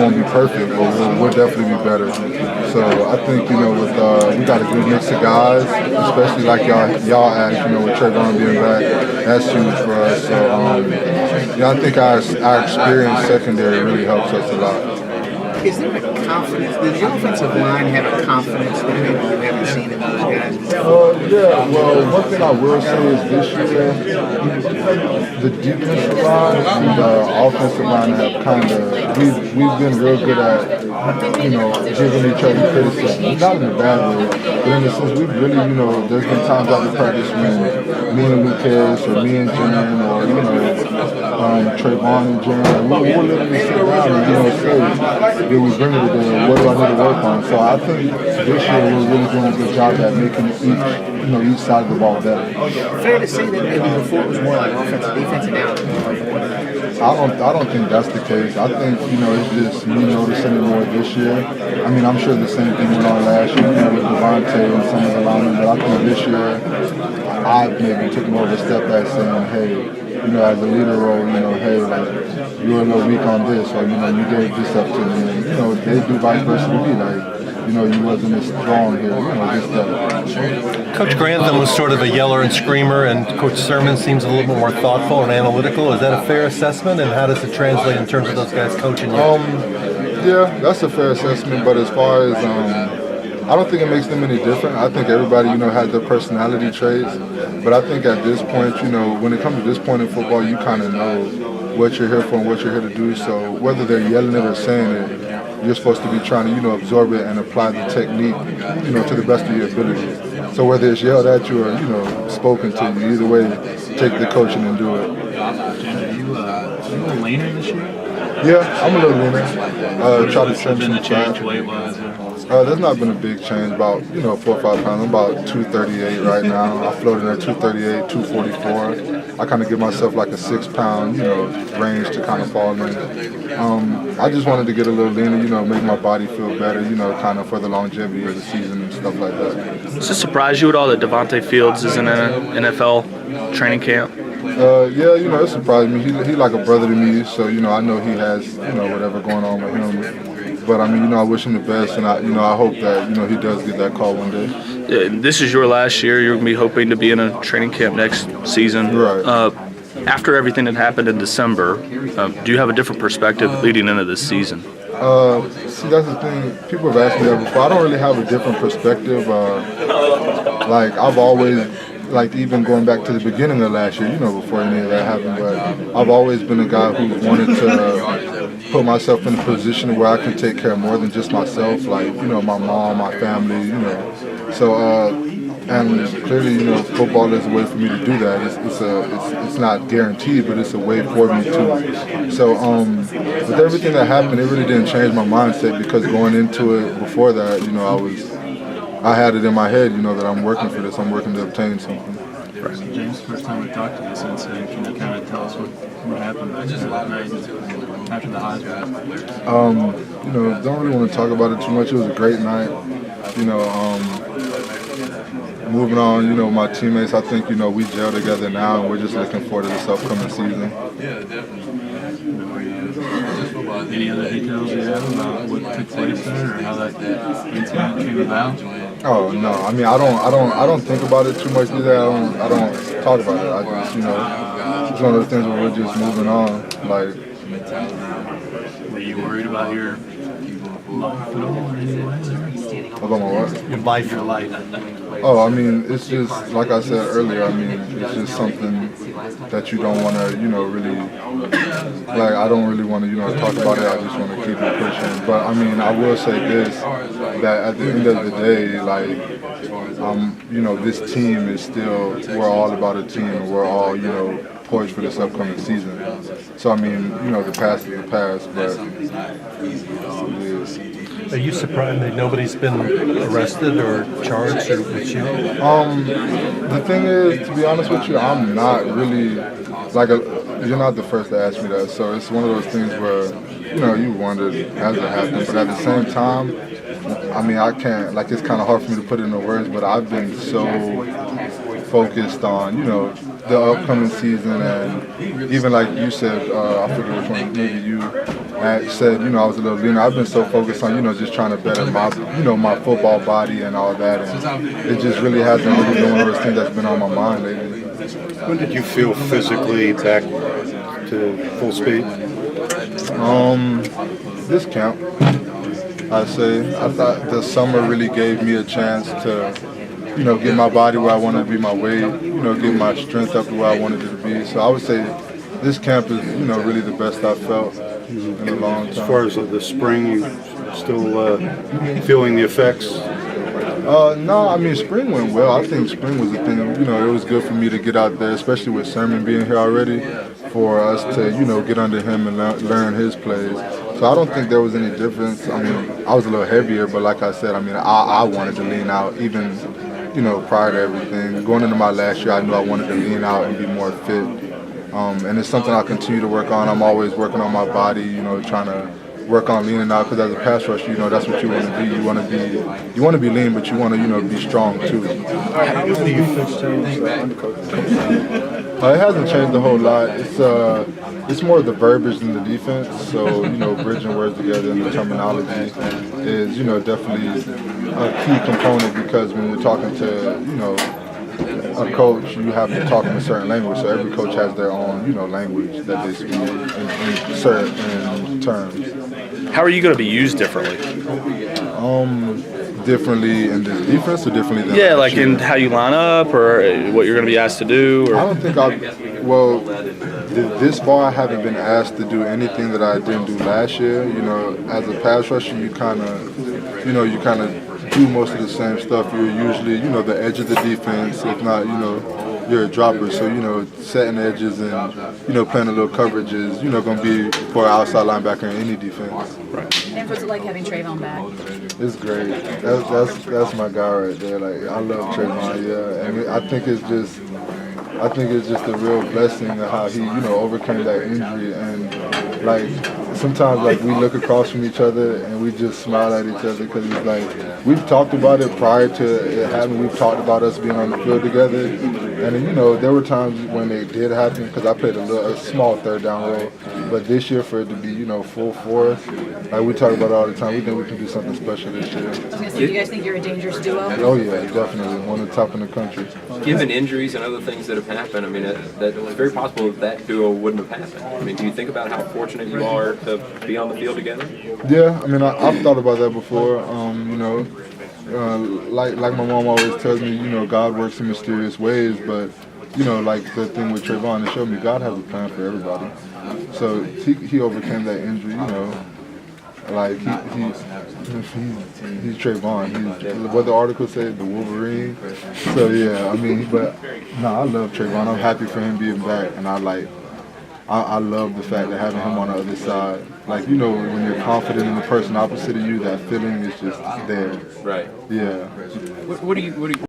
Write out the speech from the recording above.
won't be perfect, but we'll definitely be better. So I think, with we got a good mix of guys, especially like y'all asked, with Trayvon being back, that's huge for us. So I think our experience secondary really helps us a lot. Is there a confidence? Does your offensive line have a confidence that maybe you haven't seen in those guys? Yeah. Well, one thing I will say is this year, the defensive line and the offensive line have we've been real good at giving each other criticism. Not in a bad way, but in the sense we've really there's been times out in practice when me and Lucas or me and Jen or Trayvon and Jen, we'll literally sit down and say, did we bring it today? What do I need to work on? So I think this year we're really doing a good job at making each side of the ball better. Fair to say that maybe before it was more like offensive, defense, and now it's more like what? I don't think that's the case. I think it's just me noticing it more this year. I mean, I'm sure the same thing went on last year with Devontae and some of the linemen, but I think this year I maybe took more of a step back saying, hey, as a leader role, hey, like, you're a little weak on this, or, you gave this up to me. And, they do vice versa to me, like, you wasn't as strong here, this, that. Coach Grantham was sort of a yeller and screamer, and Coach Sermon seems a little bit more thoughtful and analytical. Is that a fair assessment, and how does it translate in terms of those guys coaching you? Yeah, that's a fair assessment, but as far as, I don't think it makes them any different. I think everybody, has their personality traits. But I think at this point, when it comes to this point in football, you kind of know what you're here for and what you're here to do. So whether they're yelling it or saying it, you're supposed to be trying to, absorb it and apply the technique, to the best of your ability. So whether it's yelled at you or, spoken to you, either way, take the coaching and do it. Are you a little leaner this year? Yeah, I'm a little leaner. Try to trim some change weight-wise? There's not been a big change, about 4 or 5 pounds. I'm about 238 right now. I floated at 238, 244. I kind of give myself like a 6-pound, range to kind of fall in. I just wanted to get a little leaner, make my body feel better, kind of for the longevity of the season and stuff like that. Does it surprise you at all that Devontae Fields is in an NFL training camp? Yeah, it surprised me. He like a brother to me, so I know he has whatever going on with him. But I mean, I wish him the best, and I hope that he does get that call one day. This is your last year. You're gonna be hoping to be in a training camp next season. Right. After everything that happened in December, do you have a different perspective leading into this season? See, that's the thing. People have asked me that before. I don't really have a different perspective. Like I've always. Like even going back to the beginning of last year, before any of that happened, but I've always been a guy who wanted to put myself in a position where I can take care of more than just myself, like, my mom, my family, So, and clearly, football is a way for me to do that. It's not guaranteed, but it's a way for me to. So, with everything that happened, it really didn't change my mindset because going into it before that, I had it in my head, that I'm working for this. I'm working to obtain something. Right. So James, first time we talked to you since, can you kind of tell us what happened after the Heisman? Don't really want to talk about it too much. It was a great night. Moving on, my teammates, I think, we gel together now, and we're just looking forward to this upcoming season. Any other details you have about what took place there, or how that incident came about? Oh no, I mean I don't think about it too much either. I don't talk about it. I just it's one of those things where we're just moving on. Like, were you worried about your life at all in any way? About my what? Your life. Oh, I mean, it's just, like I said earlier, I mean, it's just something that you don't want to, really, like, I don't really want to, talk about it. I just want to keep it pushing. But, I mean, I will say this, that at the end of the day, like, this team is still, we're all about a team, and we're all, poised for this upcoming season. So, I mean, the past is the past, but Are you surprised that nobody's been arrested or charged or with you? The thing is, to be honest with you, I'm not really, you're not the first to ask me that. So it's one of those things where, you wonder, has it happened? But at the same time, I mean, I can't, it's kind of hard for me to put it into words, but I've been so focused on, the upcoming season, and even like you said, I forget which one, maybe you had said, I was a little leaner. I've been so focused on, just trying to better my, my football body and all that, and it just really hasn't really been one of those things that's been on my mind lately. When did you feel physically back to full speed? This camp, I'd say. I thought the summer really gave me a chance to, get my body where I wanted to be, my weight, get my strength up to where I wanted it to be. So I would say this camp is, really the best I've felt in a long time. As far as the spring, you still feeling the effects? No, I mean, spring went well. I think spring was a thing. It was good for me to get out there, especially with Sermon being here already, for us to, get under him and learn his plays. So I don't think there was any difference. I mean, I was a little heavier, but like I said, I wanted to lean out even, prior to everything. Going into my last year, I knew I wanted to lean out and be more fit. And it's something I'll continue to work on. I'm always working on my body, trying to work on leaning out, because as a pass rusher, that's what you want to be. You want to be lean, but you want to, be strong too. How has the defense changed under Coach? It hasn't changed a whole lot. It's more of the verbiage than the defense. So, bridging words together and the terminology is, definitely a key component, because when you're talking to, a coach, you have to talk in a certain language. So every coach has their own, language that they speak in certain terms. How are you going to be used differently? Differently in this defense, or differently than like in how you line up, or what you're going to be asked to do? Or? I don't think this far I haven't been asked to do anything that I didn't do last year. As a pass rusher, you kind of do most of the same stuff. You're usually, the edge of the defense. If not, you're a dropper. So, setting edges and, playing a little coverage is, going to be for an outside linebacker in any defense. Right. And what's it like having Trayvon back? It's great. That's my guy right there. Like, I love Trayvon, yeah. And I think it's just a real blessing of how he, overcame that injury. And, like, sometimes, like, we look across from each other and we just smile at each other, because it's like, we've talked about it prior to it happening. We've talked about us being on the field together. And then, there were times when it did happen, because I played a small third down role. But this year, for it to be, full force, like we talk about it all the time, we think we can do something special this year. I was going to say, do you guys think you're a dangerous duo? Oh, yeah, definitely. One of the top in the country. Given injuries and other things that have happened, that it's very possible that duo wouldn't have happened. Do you think about how fortunate you are to be on the field together? Yeah, I've thought about that before. Like my mom always tells me, God works in mysterious ways, but, like the thing with Trayvon, it showed me God has a plan for everybody. So he overcame that injury, like he's Trayvon. He's what the article said, the Wolverine. So yeah, I love Trayvon. I'm happy for him being back, and I love the fact that having him on the other side. Like, when you're confident in the person opposite of you, that feeling is just there. Right. Yeah. What do you